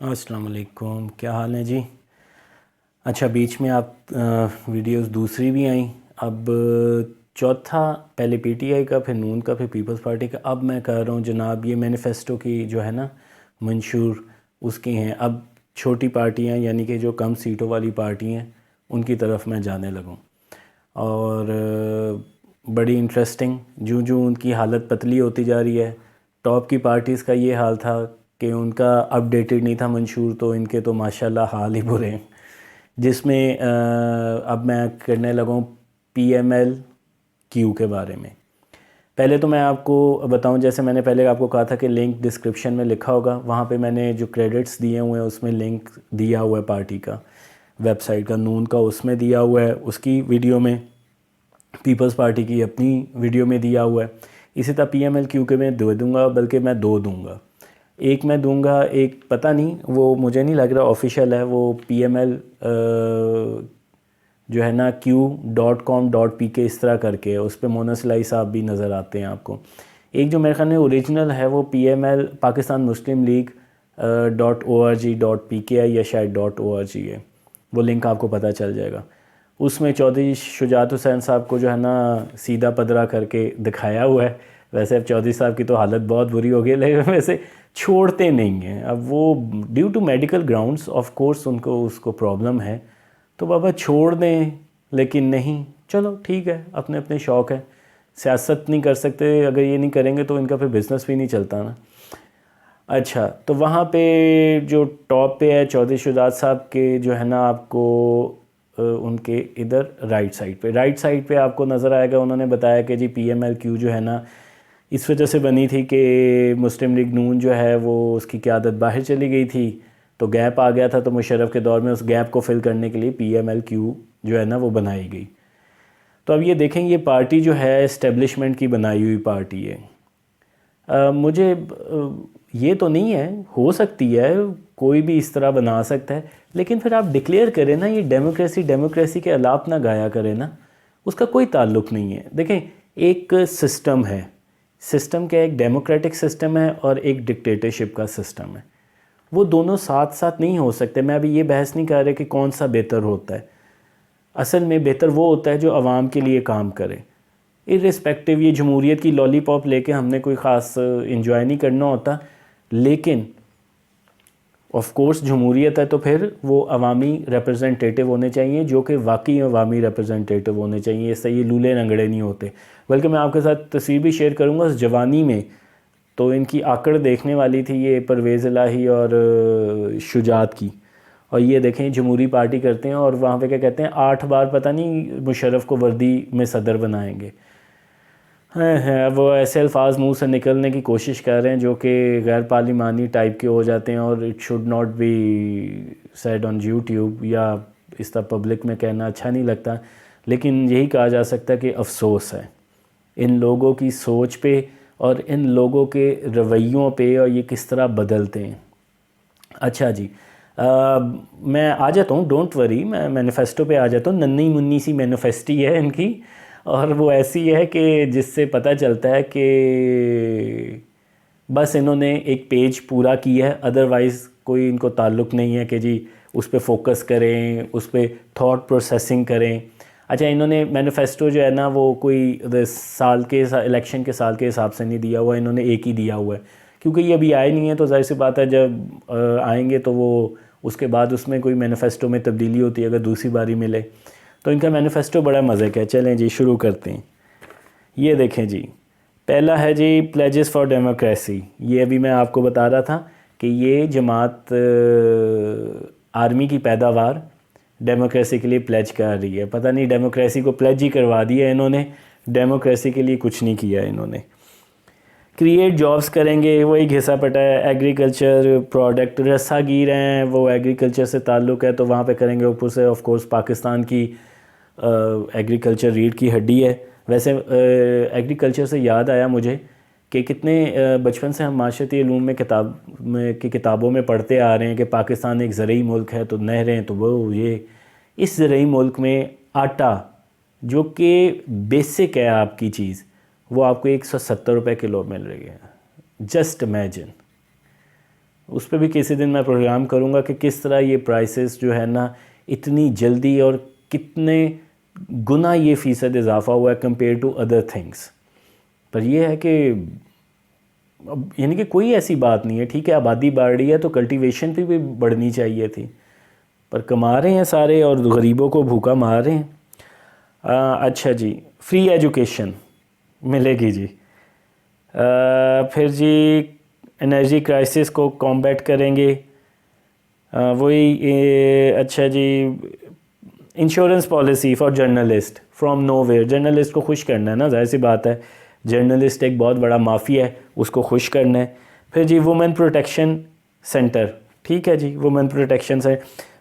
السلام علیکم، کیا حال ہے جی؟ اچھا، بیچ میں آپ ویڈیوز دوسری بھی آئیں. اب چوتھا، پہلے پی ٹی آئی کا، پھر نون کا، پھر پیپلز پارٹی کا. اب میں کہہ رہا ہوں جناب، یہ مینیفیسٹو کی جو ہے نا منشور اس کی ہیں. اب چھوٹی پارٹیاں یعنی کہ جو کم سیٹوں والی پارٹی ہیں ان کی طرف میں جانے لگوں. اور بڑی انٹرسٹنگ، جو ان کی حالت پتلی ہوتی جا رہی ہے. ٹاپ کی پارٹیز کا یہ حال تھا کہ ان کا اپڈیٹڈ نہیں تھا منشور، تو ان کے تو ماشاءاللہ حال ہی برے ہیں. جس میں اب میں کرنے لگوں پی ایم ایل کیو کے بارے میں. پہلے تو میں آپ کو بتاؤں، جیسے میں نے پہلے آپ کو کہا تھا کہ لنک ڈسکرپشن میں لکھا ہوگا، وہاں پہ میں نے جو کریڈٹس دیے ہوئے ہیں اس میں لنک دیا ہوا ہے پارٹی کا، ویب سائٹ کا، نون کا اس میں دیا ہوا ہے اس کی ویڈیو میں، پیپلز پارٹی کی اپنی ویڈیو میں دیا ہوا ہے. اسی طرح پی ایم ایل کیو کے میں دوں گا، بلکہ میں دو دوں گا. ایک میں دوں گا، ایک پتہ نہیں، وہ مجھے نہیں لگ رہا آفیشیل ہے، وہ پی ایم ایل جو ہے نا q.com.pk اس طرح کر کے، اس پہ مونس لائی صاحب بھی نظر آتے ہیں آپ کو. ایک جو میرے خیال میں اوریجنل ہے وہ پی ایم ایل پاکستان مسلم لیگ .org.pki یا شاید .org ہے، وہ لنک آپ کو پتہ چل جائے گا. اس میں چودھری شجاعت حسین صاحب کو جو ہے نا سیدھا پدرا کر کے دکھایا ہوا ہے. ویسے اب چودھری صاحب کی تو حالت بہت بری ہو گئی، لیکن ویسے چھوڑتے نہیں ہیں. اب وہ due to medical grounds of course ان کو اس کو پرابلم ہے، تو بابا چھوڑ دیں. لیکن نہیں، چلو ٹھیک ہے، اپنے اپنے شوق ہے، سیاست نہیں کر سکتے. اگر یہ نہیں کریں گے تو ان کا پھر بزنس بھی نہیں چلتا نا. اچھا، تو وہاں پہ جو ٹاپ پہ ہے چودھری شجاعت صاحب کے جو ہے نا، آپ کو ان کے ادھر رائٹ سائڈ پہ آپ کو نظر آئے گا. انہوں نے بتایا کہ جی پی ایم ایل کیو جو ہے نا اس وجہ سے بنی تھی کہ مسلم لیگ نون جو ہے وہ اس کی قیادت باہر چلی گئی تھی، تو گیپ آ گیا تھا. تو مشرف کے دور میں اس گیپ کو فل کرنے کے لیے پی ایم ایل کیو جو ہے نا وہ بنائی گئی. تو اب یہ دیکھیں، یہ پارٹی جو ہے اسٹیبلشمنٹ کی بنائی ہوئی پارٹی ہے. مجھے یہ تو نہیں ہے، ہو سکتی ہے کوئی بھی اس طرح بنا سکتا ہے، لیکن پھر آپ ڈکلیئر کریں نا، یہ ڈیموکریسی کے الاپ نہ گایا کریں نا، اس کا کوئی تعلق نہیں ہے. دیکھیں، ایک سسٹم ہے، سسٹم کیا، ایک ڈیموکریٹک سسٹم ہے اور ایک ڈکٹیٹرشپ کا سسٹم ہے. وہ دونوں ساتھ ساتھ نہیں ہو سکتے. میں ابھی یہ بحث نہیں کر رہا کہ کون سا بہتر ہوتا ہے. اصل میں بہتر وہ ہوتا ہے جو عوام کے لیے کام کرے. ارسپیکٹیو یہ جمہوریت کی لالی پاپ لے کے ہم نے کوئی خاص انجوائے نہیں کرنا ہوتا، لیکن آف کورس جمہوریت ہے تو پھر وہ عوامی ریپرزنٹیٹیو ہونے چاہیے، جو کہ واقعی عوامی ریپرزنٹیٹیو ہونے چاہیے. اس سے یہ لولے لنگڑے نہیں ہوتے. بلکہ میں آپ کے ساتھ تصویر بھی شیئر کروں گا اس جوانی میں، تو ان کی آکڑ دیکھنے والی تھی یہ پرویز الہی اور شجاعت کی. اور یہ دیکھیں جمہوری پارٹی کرتے ہیں، اور وہاں پہ کیا کہتے ہیں، 8 بار پتہ نہیں مشرف کو وردی میں صدر بنائیں گے. وہ ایسے الفاظ منہ سے نکلنے کی کوشش کر رہے ہیں جو کہ غیر پارلیمانی ٹائپ کے ہو جاتے ہیں، اور it should not be said on YouTube, یا اس طرح پبلک میں کہنا اچھا نہیں لگتا. لیکن یہی کہا جا سکتا ہے کہ افسوس ہے ان لوگوں کی سوچ پہ اور ان لوگوں کے رویوں پہ، اور یہ کس طرح بدلتے ہیں. اچھا جی، میں آ جاتا ہوں، ڈونٹ وری، میں مینیفیسٹو پہ آ جاتا ہوں. ننھی منی سی مینیفیسٹی ہے ان کی، اور وہ ایسی ہے کہ جس سے پتہ چلتا ہے کہ بس انہوں نے ایک پیج پورا کیا ہے، ادروائز کوئی ان کو تعلق نہیں ہے کہ جی اس پہ فوکس کریں، اس پہ تھاٹ پروسیسنگ کریں. اچھا، انہوں نے مینیفیسٹو جو ہے نا وہ کوئی سال کے الیکشن کے سال کے حساب سے نہیں دیا ہوا، انہوں نے ایک ہی دیا ہوا ہے، کیونکہ یہ ابھی آئے نہیں ہیں. تو ظاہر سی بات ہے جب آئیں گے تو وہ اس کے بعد اس میں کوئی مینیفیسٹو میں تبدیلی ہوتی ہے اگر دوسری باری ملے. تو ان کا مینیفیسٹو بڑا مزے کا ہے. چلیں جی شروع کرتے ہیں. یہ دیکھیں جی، پہلا ہے جی پلیجز فار ڈیموکریسی. یہ ابھی میں آپ کو بتا رہا تھا کہ یہ جماعت آرمی کی پیداوار ڈیموکریسی کے لیے پلیج کر رہی ہے. پتہ نہیں ڈیموکریسی کو پلیج ہی کروا دیا انہوں نے، ڈیموکریسی کے لیے کچھ نہیں کیا انہوں نے. کریٹ جابس کریں گے، وہی گھسا پٹا ہے. ایگریکلچر پروڈکٹ رسا گیر ہیں، وہ ایگریکلچر سے تعلق ہے تو وہاں پہ کریں گے. اوپر سے آف کورس پاکستان کی ایگریکلچر ریڑھ کی ہڈی ہے. ویسے ایگریکلچر سے یاد آیا مجھے کہ کتنے بچپن سے ہم معاشرتی علوم میں کتابوں میں پڑھتے آ رہے ہیں کہ پاکستان ایک زرعی ملک ہے، تو نہریں تو وہ یہ. اس زرعی ملک میں آٹا جو کہ بیسک ہے آپ کی چیز، وہ آپ کو 170 روپے کلو مل رہی ہے. Just imagine. اس پہ بھی کسی دن میں پروگرام کروں گا کہ کس طرح یہ پرائسز جو ہے نا اتنی جلدی اور کتنے گنا یہ فیصد اضافہ ہوا ہے کمپیئر ٹو ادر تھنگس. پر یہ ہے کہ یعنی کہ کوئی ایسی بات نہیں ہے، ٹھیک ہے آبادی بڑھ رہی ہے تو کلٹیویشن پہ بھی بڑھنی چاہیے تھی، پر کما رہے ہیں سارے اور غریبوں کو بھوکا مار رہے ہیں. اچھا جی، فری ایجوکیشن ملے گی جی. پھر جی انرجی کرائسس کو کامبیٹ کریں گے، وہی. اچھا جی، insurance policy for journalist from nowhere. Journalist کو خوش کرنا ہے نا، ظاہر سی بات ہے، جرنلسٹ ایک بہت بڑا مافیا ہے، اس کو خوش کرنا ہے. پھر جی وومن پروٹیکشن سینٹر، ٹھیک ہے جی وومن پروٹیکشن سے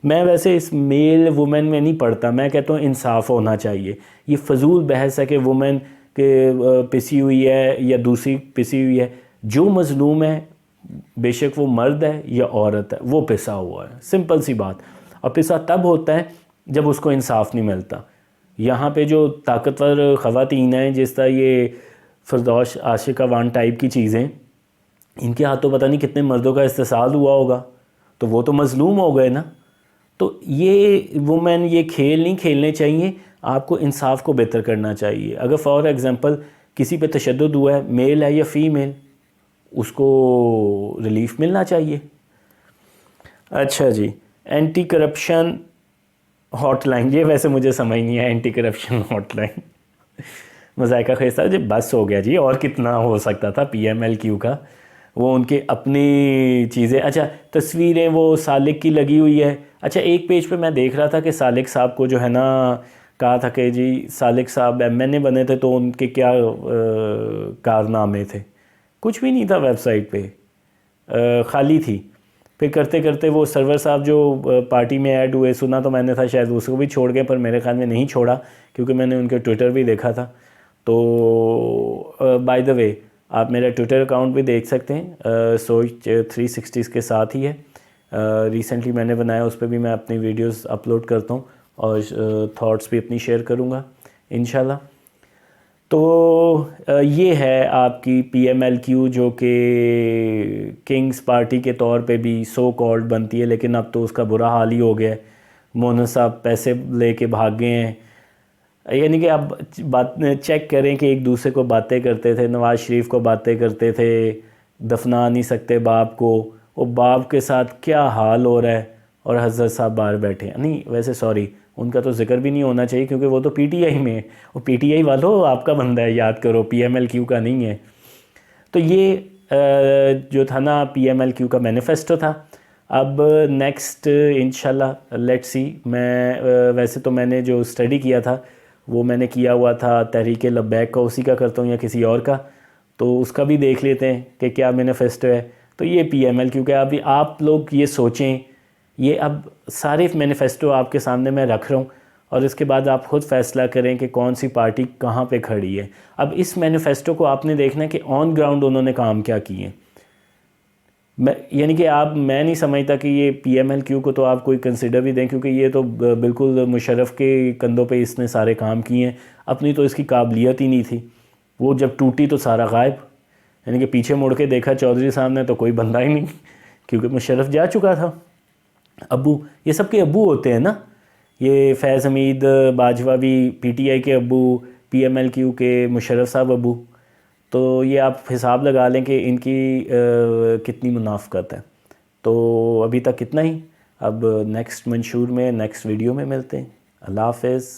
میں ویسے اس میل وومن میں نہیں پڑھتا، میں کہتا ہوں انصاف ہونا چاہیے. یہ فضول بحث ہے کہ وومن کہ پسی ہوئی ہے یا دوسری پسی ہوئی ہے. جو مظلوم ہے بے شک وہ مرد ہے یا عورت ہے، وہ پسا ہوا ہے، سمپل سی بات. اور پسا تب ہوتا ہے جب اس کو انصاف نہیں ملتا. یہاں پہ جو طاقتور خواتین ہیں جس طرح یہ فردوس عاشقہ وان ٹائپ کی چیزیں، ان کے ہاتھوں پتہ نہیں کتنے مردوں کا استحصال ہوا ہوگا، تو وہ تو مظلوم ہو گئے نا. تو یہ وومن یہ کھیل نہیں کھیلنے چاہیے، آپ کو انصاف کو بہتر کرنا چاہیے. اگر فار ایگزامپل کسی پہ تشدد ہوا ہے، میل ہے یا فیمیل، اس کو ریلیف ملنا چاہیے. اچھا جی، اینٹی کرپشن ہاٹ لائن، یہ ویسے مجھے سمجھ نہیں ہے اینٹی کرپشن ہاٹ لائن. مذائقہ خیز تھا جی، بس ہو گیا جی، اور کتنا ہو سکتا تھا پی ایم ایل کیو کا. وہ ان کے اپنی چیزیں. اچھا تصویریں وہ سالک کی لگی ہوئی ہے. اچھا ایک پیج پہ میں دیکھ رہا تھا کہ سالک صاحب کو جو ہے نا کہا تھا کہ جی سالک صاحب ایم این اے بنے تھے تو ان کے کیا کارنامے تھے. کچھ بھی نہیں تھا ویب سائٹ پہ، خالی تھی. پھر کرتے کرتے وہ سرور صاحب جو پارٹی میں ایڈ ہوئے، سنا تو میں نے تھا شاید اس کو بھی چھوڑ گئے، پر میرے خیال میں نہیں چھوڑا کیونکہ میں نے ان کے ٹویٹر بھی دیکھا تھا. تو بائی دا وے آپ میرا ٹویٹر اکاؤنٹ بھی دیکھ سکتے ہیں، سوچ 360 کے ساتھ ہی ہے. ریسنٹلی میں نے بنایا، اس پہ بھی میں اپنی ویڈیوز اپلوڈ کرتا ہوں اور تھاٹس بھی اپنی شیئر کروں گا انشاءاللہ. تو یہ ہے آپ کی پی ایم ایل کیو، جو کہ کنگز پارٹی کے طور پہ بھی سو کالڈ بنتی ہے، لیکن اب تو اس کا برا حال ہی ہو گیا ہے. مونس صاحب پیسے لے کے بھاگ گئے ہیں. یعنی کہ اب بات چیک کریں کہ ایک دوسرے کو باتیں کرتے تھے، نواز شریف کو باتیں کرتے تھے، دفنا نہیں سکتے باپ کو، وہ باپ کے ساتھ کیا حال ہو رہا ہے، اور حضرت صاحب باہر بیٹھے ہیں. نہیں ویسے سوری، ان کا تو ذکر بھی نہیں ہونا چاہیے کیونکہ وہ تو پی ٹی آئی میں ہے. وہ پی ٹی آئی والوں آپ کا بندہ ہے، یاد کرو، پی ایم ایل کیو کا نہیں ہے. تو یہ جو تھا نا پی ایم ایل کیو کا مینیفیسٹو تھا. اب نیکسٹ انشاءاللہ لیٹ سی. میں ویسے تو میں نے جو اسٹڈی کیا تھا وہ میں نے کیا ہوا تھا تحریک لبیک کا، اسی کا کرتا ہوں یا کسی اور کا، تو اس کا بھی دیکھ لیتے ہیں کہ کیا مینیفیسٹو ہے. تو یہ پی ایم ایل کیو کہ ابھی آپ لوگ یہ سوچیں، یہ اب سارے مینیفیسٹو آپ کے سامنے میں رکھ رہا ہوں، اور اس کے بعد آپ خود فیصلہ کریں کہ کون سی پارٹی کہاں پہ کھڑی ہے. اب اس مینیفیسٹو کو آپ نے دیکھنا ہے کہ آن گراؤنڈ انہوں نے کام کیا کیے ہیں. یعنی کہ میں نہیں سمجھتا کہ یہ پی ایم ایل کیو کو تو آپ کوئی کنسیڈر بھی دیں، کیونکہ یہ تو بالکل مشرف کے کندھوں پہ اس نے سارے کام کیے ہیں. اپنی تو اس کی قابلیت ہی نہیں تھی، وہ جب ٹوٹی تو سارا غائب. یعنی کہ پیچھے مڑ کے دیکھا چودھری صاحب نے تو کوئی بندہ ہی نہیں، کیونکہ مشرف جا چکا تھا. ابو، یہ سب کے ابو ہوتے ہیں نا، یہ فیض حمید باجوہ بھی پی ٹی آئی کے ابو، پی ایم ایل کیو کے مشرف صاحب ابو. تو یہ آپ حساب لگا لیں کہ ان کی کتنی منافقت ہے. تو ابھی تک اتنا ہی، اب نیکسٹ منشور میں نیکسٹ ویڈیو میں ملتے ہیں. اللہ حافظ.